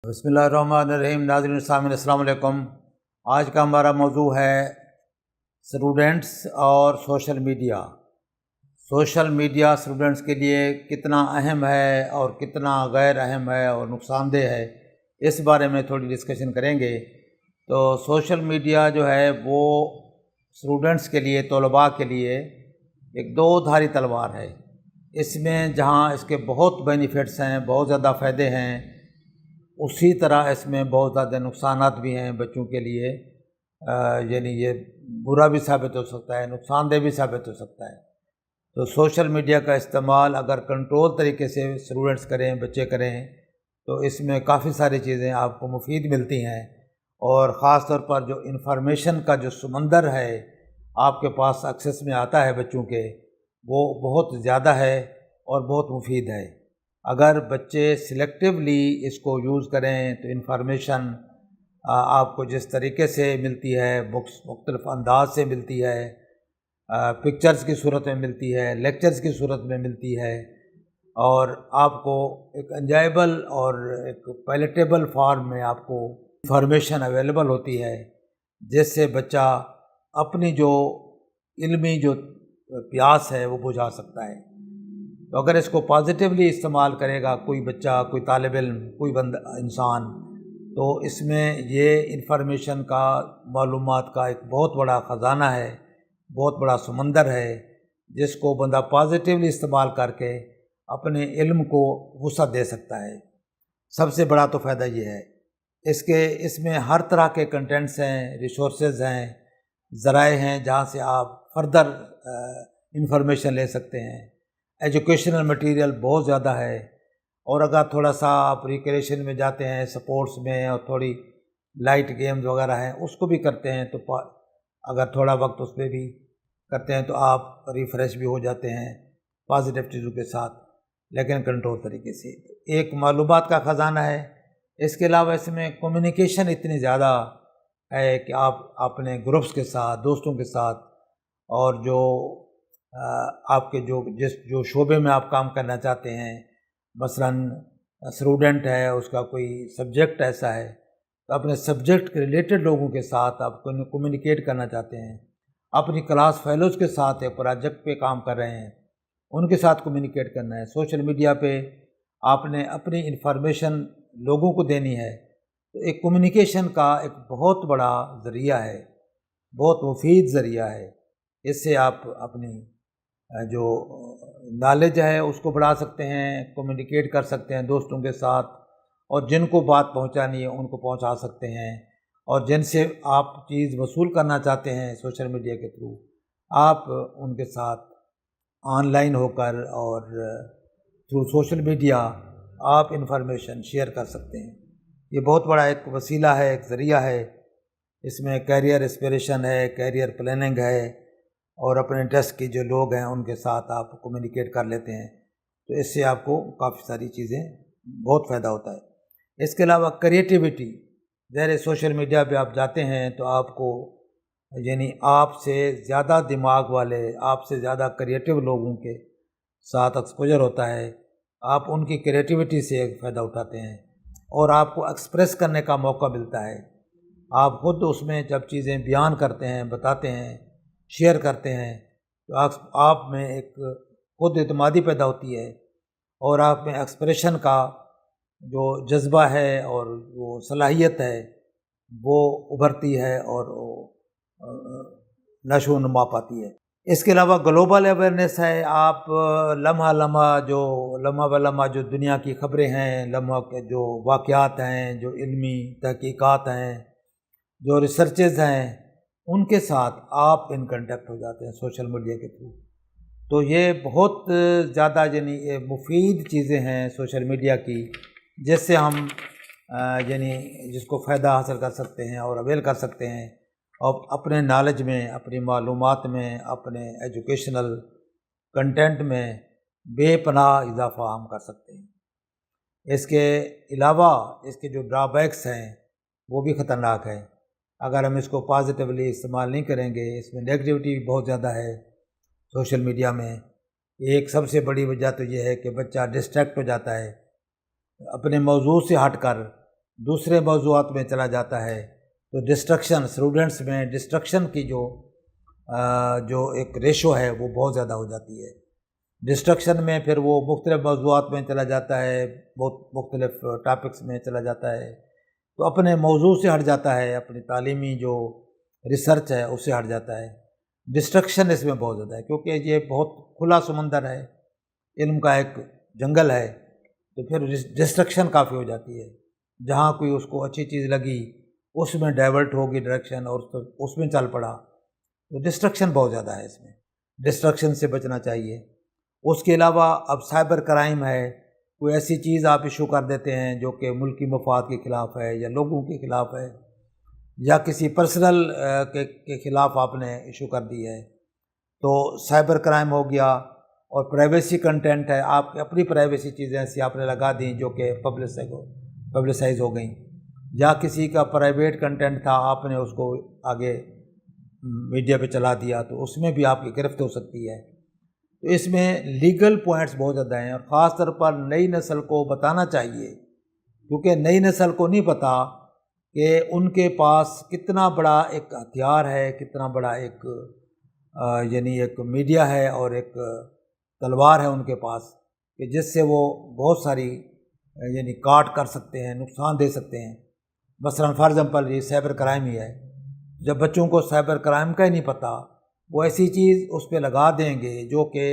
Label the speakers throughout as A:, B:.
A: بسم اللہ الرحمن الرحیم۔ ناظرین سامعین السلام علیکم۔ آج کا ہمارا موضوع ہے اسٹوڈنٹس اور social media. Social media students کے لیے کتنا اہم ہے اور کتنا غیر اہم ہے اور نقصان دہ ہے، اس بارے میں تھوڑی ڈسکشن کریں گے۔ تو سوشل میڈیا جو ہے وہ اسٹوڈنٹس کے لیے، طلباء کے لیے ایک دو دھاری تلوار ہے۔ اس میں جہاں اس کے بہت بینیفٹس ہیں، بہت زیادہ فائدے ہیں، اسی طرح اس میں بہت زیادہ نقصانات بھی ہیں بچوں کے لیے۔ یعنی یہ برا بھی ثابت ہو سکتا ہے، نقصان دہ بھی ثابت ہو سکتا ہے۔ تو سوشل میڈیا کا استعمال اگر کنٹرول طریقے سے اسٹوڈنٹس کریں، بچے کریں، تو اس میں کافی ساری چیزیں آپ کو مفید ملتی ہیں، اور خاص طور پر جو انفارمیشن کا جو سمندر ہے آپ کے پاس ایکسیس میں آتا ہے بچوں کے، وہ بہت زیادہ ہے اور بہت مفید ہے۔ اگر بچے سلیکٹیولی اس کو یوز کریں تو انفارمیشن آپ کو جس طریقے سے ملتی ہے، مختلف انداز سے ملتی ہے، پکچرز کی صورت میں ملتی ہے، لیکچرز کی صورت میں ملتی ہے، اور آپ کو ایک انجوائبل اور ایک پیلیٹیبل فارم میں آپ کو انفارمیشن اویلیبل ہوتی ہے، جس سے بچہ اپنی جو علمی جو پیاس ہے وہ بجھا سکتا ہے۔ تو اگر اس کو پازیٹیولی استعمال کرے گا کوئی بچہ، کوئی طالب علم، کوئی انسان، تو اس میں یہ انفارمیشن کا، معلومات کا ایک بہت بڑا خزانہ ہے، بہت بڑا سمندر ہے، جس کو بندہ پازیٹیولی استعمال کر کے اپنے علم کو وسعت دے سکتا ہے۔ سب سے بڑا تو فائدہ یہ ہے اس میں ہر طرح کے کنٹینٹس ہیں، ریسورسز ہیں، ذرائع ہیں جہاں سے آپ فردر انفارمیشن لے سکتے ہیں۔ ایجوکیشنل مٹیریل بہت زیادہ ہے، اور اگر تھوڑا سا آپ ریکریشن میں جاتے ہیں، سپورٹس میں، اور تھوڑی لائٹ گیمز وغیرہ ہیں اس کو بھی کرتے ہیں، تو اگر تھوڑا وقت اس پہ بھی کرتے ہیں تو آپ ریفریش بھی ہو جاتے ہیں پازیٹیو چیزوں کے ساتھ، لیکن کنٹرول طریقے سے۔ ایک معلومات کا خزانہ ہے۔ اس کے علاوہ اس میں کمیونیکیشن اتنی زیادہ ہے کہ آپ اپنے گروپس کے ساتھ، دوستوں کے ساتھ، اور جو آپ کے جو شعبے میں آپ کام کرنا چاہتے ہیں، مثلاً اسٹوڈنٹ ہے، اس کا کوئی سبجیکٹ ایسا ہے، تو اپنے سبجیکٹ کے ریلیٹڈ لوگوں کے ساتھ آپ کمیونیکیٹ کرنا چاہتے ہیں، اپنی کلاس فیلوز کے ساتھ ایک پروجیکٹ پہ کام کر رہے ہیں، ان کے ساتھ کمیونیکیٹ کرنا ہے۔ سوشل میڈیا پہ آپ نے اپنی انفارمیشن لوگوں کو دینی ہے، تو ایک کمیونیکیشن کا ایک بہت بڑا ذریعہ ہے، بہت مفید ذریعہ ہے۔ اس سے آپ اپنی جو نالج ہے اس کو بڑھا سکتے ہیں، کمیونیکیٹ کر سکتے ہیں دوستوں کے ساتھ، اور جن کو بات پہنچانی ہے ان کو پہنچا سکتے ہیں، اور جن سے آپ چیز وصول کرنا چاہتے ہیں سوشل میڈیا کے تھرو، آپ ان کے ساتھ آن لائن ہو کر اور تھرو سوشل میڈیا آپ انفارمیشن شیئر کر سکتے ہیں۔ یہ بہت بڑا ایک وسیلہ ہے، ایک ذریعہ ہے۔ اس میں کیریئر اسپریشن ہے، کیریئر پلاننگ ہے، اور اپنے انٹرسٹ کے جو لوگ ہیں ان کے ساتھ آپ کمیونیکیٹ کر لیتے ہیں، تو اس سے آپ کو کافی ساری چیزیں بہت فائدہ ہوتا ہے۔ اس کے علاوہ کریٹیوٹی، ظاہر سوشل میڈیا پہ آپ جاتے ہیں تو آپ کو یعنی آپ سے زیادہ دماغ والے، آپ سے زیادہ کریٹیو لوگوں کے ساتھ ایکسپوجر ہوتا ہے، آپ ان کی کریٹیوٹی سے ایک فائدہ اٹھاتے ہیں، اور آپ کو ایکسپریس کرنے کا موقع ملتا ہے۔ آپ خود اس میں جب چیزیں بیان کرتے ہیں، بتاتے ہیں، شیئر کرتے ہیں، تو آپ میں ایک خود اعتمادی پیدا ہوتی ہے، اور آپ میں ایکسپریشن کا جو جذبہ ہے اور وہ صلاحیت ہے وہ ابھرتی ہے اور نشو و نما پاتی ہے۔ اس کے علاوہ گلوبل اویئرنیس ہے۔ آپ لمحہ بلمحہ جو دنیا کی خبریں ہیں، لمحہ کے جو واقعات ہیں، جو علمی تحقیقات ہیں، جو ریسرچز ہیں، ان کے ساتھ آپ ان کنٹیکٹ ہو جاتے ہیں سوشل میڈیا کے تھرو۔ تو یہ بہت زیادہ یعنی مفید چیزیں ہیں سوشل میڈیا کی، جس سے ہم جس کو فائدہ حاصل کر سکتے ہیں اور اویل کر سکتے ہیں، اور اپنے نالج میں، اپنی معلومات میں، اپنے ایجوکیشنل کنٹینٹ میں بے پناہ اضافہ ہم کر سکتے ہیں۔ اس کے علاوہ اس کے جو ڈرا بیکس ہیں وہ بھی خطرناک ہیں۔ اگر ہم اس کو پازیٹیولی استعمال نہیں کریں گے، اس میں نیگیٹیوٹی بھی بہت زیادہ ہے سوشل میڈیا میں۔ ایک سب سے بڑی وجہ تو یہ ہے کہ بچہ ڈسٹریکٹ ہو جاتا ہے، اپنے موضوع سے ہٹ کر دوسرے موضوعات میں چلا جاتا ہے، تو ڈسٹرکشن اسٹوڈنٹس میں ڈسٹرکشن کی جو ایک ریشو ہے وہ بہت زیادہ ہو جاتی ہے۔ ڈسٹرکشن میں پھر وہ مختلف موضوعات میں چلا جاتا ہے، بہت مختلف ٹاپکس میں چلا جاتا ہے، تو اپنے موضوع سے ہٹ جاتا ہے، اپنی تعلیمی جو ریسرچ ہے اس سے ہٹ جاتا ہے۔ ڈسٹرکشن اس میں بہت زیادہ ہے، کیونکہ یہ بہت کھلا سمندر ہے، علم کا ایک جنگل ہے، تو پھر ڈسٹرکشن کافی ہو جاتی ہے۔ جہاں کوئی اس کو اچھی چیز لگی اس میں ڈائیورٹ ہوگی ڈائریکشن اور اس میں چل پڑا، تو ڈسٹرکشن بہت زیادہ ہے اس میں، ڈسٹرکشن سے بچنا چاہیے۔ اس کے علاوہ اب سائبر کرائم ہے، کوئی ایسی چیز آپ ایشو کر دیتے ہیں جو کہ ملکی مفاد کے خلاف ہے یا لوگوں کے خلاف ہے یا کسی پرسنل کے خلاف آپ نے ایشو کر دی ہے، تو سائبر کرائم ہو گیا۔ اور پرائیویسی کنٹینٹ ہے، آپ اپنی پرائیویسی چیزیں ایسی آپ نے لگا دیں جو کہ پبلسائز ہو گئیں، یا کسی کا پرائیویٹ کنٹینٹ تھا آپ نے اس کو آگے میڈیا پہ چلا دیا، تو اس میں بھی آپ کی گرفت ہو سکتی ہے۔ تو اس میں لیگل پوائنٹس بہت زیادہ ہیں، اور خاص طور پر نئی نسل کو بتانا چاہیے، کیونکہ نئی نسل کو نہیں پتہ کہ ان کے پاس کتنا بڑا ایک ہتھیار ہے، کتنا بڑا ایک یعنی ایک میڈیا ہے اور ایک تلوار ہے ان کے پاس، کہ جس سے وہ بہت ساری یعنی کاٹ کر سکتے ہیں، نقصان دے سکتے ہیں۔ مثلا فار ایگزامپل یہ سائبر کرائم ہی ہے، جب بچوں کو سائبر کرائم کا ہی نہیں پتہ، وہ ایسی چیز اس پہ لگا دیں گے جو کہ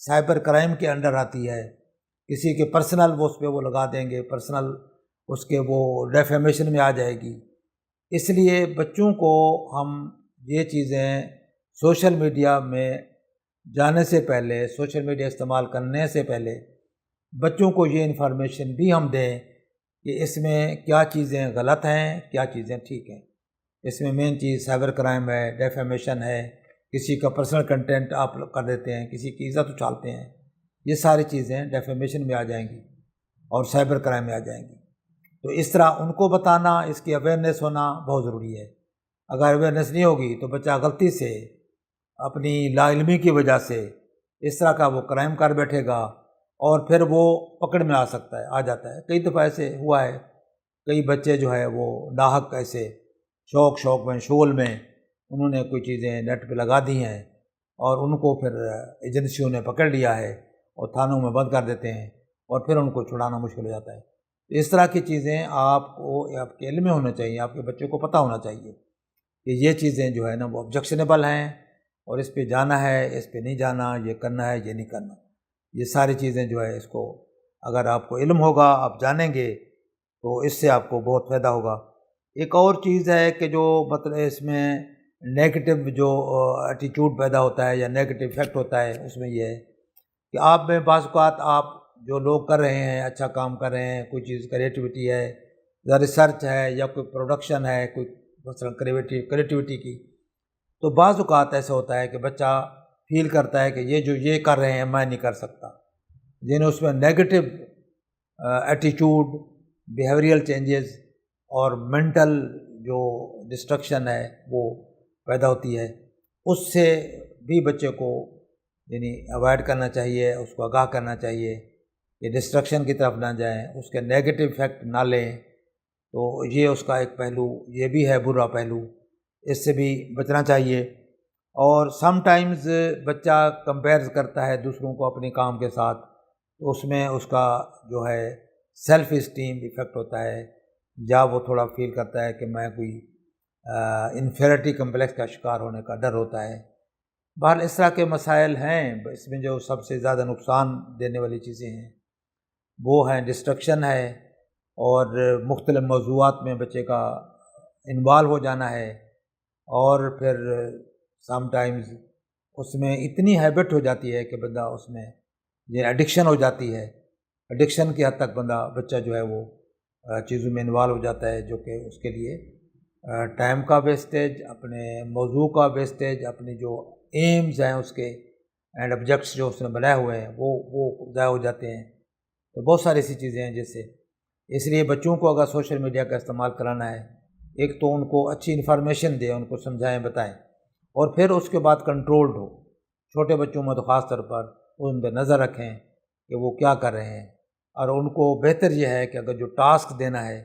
A: سائبر کرائم کے انڈر آتی ہے، کسی کے پرسنل وہ اس پہ وہ لگا دیں گے، پرسنل اس کے وہ ڈیفیمیشن میں آ جائے گی۔ اس لیے بچوں کو ہم یہ چیزیں سوشل میڈیا میں جانے سے پہلے، سوشل میڈیا استعمال کرنے سے پہلے بچوں کو یہ انفارمیشن بھی ہم دیں کہ اس میں کیا چیزیں غلط ہیں، کیا چیزیں ٹھیک ہیں۔ اس میں مین چیز سائبر کرائم ہے، ڈیفیمیشن ہے، کسی کا پرسنل کنٹینٹ آپ کر دیتے ہیں، کسی کی عزت اچھالتے ہیں، یہ ساری چیزیں ڈیفیمیشن میں آ جائیں گی اور سائبر کرائم میں آ جائیں گی۔ تو اس طرح ان کو بتانا، اس کی اویئرنیس ہونا بہت ضروری ہے۔ اگر اویئرنیس نہیں ہوگی تو بچہ غلطی سے اپنی لا علمی کی وجہ سے اس طرح کا وہ کرائم کر بیٹھے گا، اور پھر وہ پکڑ میں آ جاتا ہے۔ کئی دفعہ ایسے ہوا ہے، کئی بچے جو ہے وہ ناحق ایسے شوق میں شغل میں انہوں نے کوئی چیزیں نیٹ پہ لگا دی ہیں، اور ان کو پھر ایجنسیوں نے پکڑ لیا ہے اور تھانوں میں بند کر دیتے ہیں، اور پھر ان کو چھڑانا مشکل ہو جاتا ہے۔ اس طرح کی چیزیں آپ کے علم میں ہونا چاہیے، آپ کے بچے کو پتہ ہونا چاہیے کہ یہ چیزیں جو ہے نا وہ آبجیکشنیبل ہیں، اور اس پہ جانا ہے، اس پہ نہیں جانا، یہ کرنا ہے، یہ نہیں کرنا۔ یہ ساری چیزیں جو ہے اس کو اگر آپ کو علم ہوگا، آپ جانیں گے، تو اس سے آپ کو بہت فائدہ ہوگا۔ ایک اور چیز ہے کہ جو مطلب اس میں نیگیٹو جو ایٹیٹیوڈ پیدا ہوتا ہے یا نیگیٹو ایفیکٹ ہوتا ہے، اس میں یہ ہے کہ آپ میں بعض اوقات آپ جو لوگ کر رہے ہیں، اچھا کام کر رہے ہیں، کوئی چیز کریٹیوٹی ہے یا ریسرچ ہے یا کوئی پروڈکشن ہے، کوئی مثلا کریٹیوٹی کی، تو بعض اوقات ایسا ہوتا ہے کہ بچہ فیل کرتا ہے کہ یہ کر رہے ہیں میں نہیں کر سکتا، یعنی اس میں نیگیٹو ایٹیٹیوڈ، بیہیویئرل چینجز اور مینٹل جو ڈسٹرکشن ہے وہ پیدا ہوتی ہے۔ اس سے بھی بچے کو یعنی اوائڈ کرنا چاہیے، اس کو آگاہ کرنا چاہیے کہ ڈسٹرکشن کی طرف نہ جائیں، اس کے نیگیٹو ایفیکٹ نہ لیں۔ تو یہ اس کا ایک پہلو یہ بھی ہے، برا پہلو، اس سے بھی بچنا چاہیے۔ اور سم ٹائمز بچہ کمپیئر کرتا ہے دوسروں کو اپنے کام کے ساتھ، تو اس میں اس کا جو ہے سیلف اسٹیم ایفیکٹ ہوتا ہے، یا وہ تھوڑا فیل کرتا ہے کہ میں کوئی انفیریٹی کمپلیکس کا شکار ہونے کا ڈر ہوتا ہے۔ بہرحال اس طرح کے مسائل ہیں۔ اس میں جو سب سے زیادہ نقصان دینے والی چیزیں ہیں وہ ہیں ڈسٹرکشن ہے، اور مختلف موضوعات میں بچے کا انوالو ہو جانا ہے، اور پھر سم ٹائمز اس میں اتنی ہیبٹ ہو جاتی ہے کہ بندہ اس میں یہ ایڈکشن ہو جاتی ہے، ایڈکشن کی حد تک بچہ جو ہے وہ چیزوں میں انوالو ہو جاتا ہے، جو کہ اس کے لیے ٹائم کا ویسٹیج، اپنے موضوع کا ویسٹیج، اپنی جو ایمز ہیں اس کے اینڈ آبجیکٹس جو اس نے بنائے ہوئے ہیں وہ ضائع ہو جاتے ہیں۔ تو بہت ساری ایسی چیزیں ہیں جس سے اس لیے بچوں کو اگر سوشل میڈیا کا استعمال کرانا ہے، ایک تو ان کو اچھی انفارمیشن دیں، ان کو سمجھائیں، بتائیں، اور پھر اس کے بعد کنٹرولڈ ہو۔ چھوٹے بچوں میں تو خاص طور پر ان پہ نظر رکھیں کہ وہ کیا کر رہے ہیں، اور ان کو بہتر یہ ہے کہ اگر جو ٹاسک دینا ہے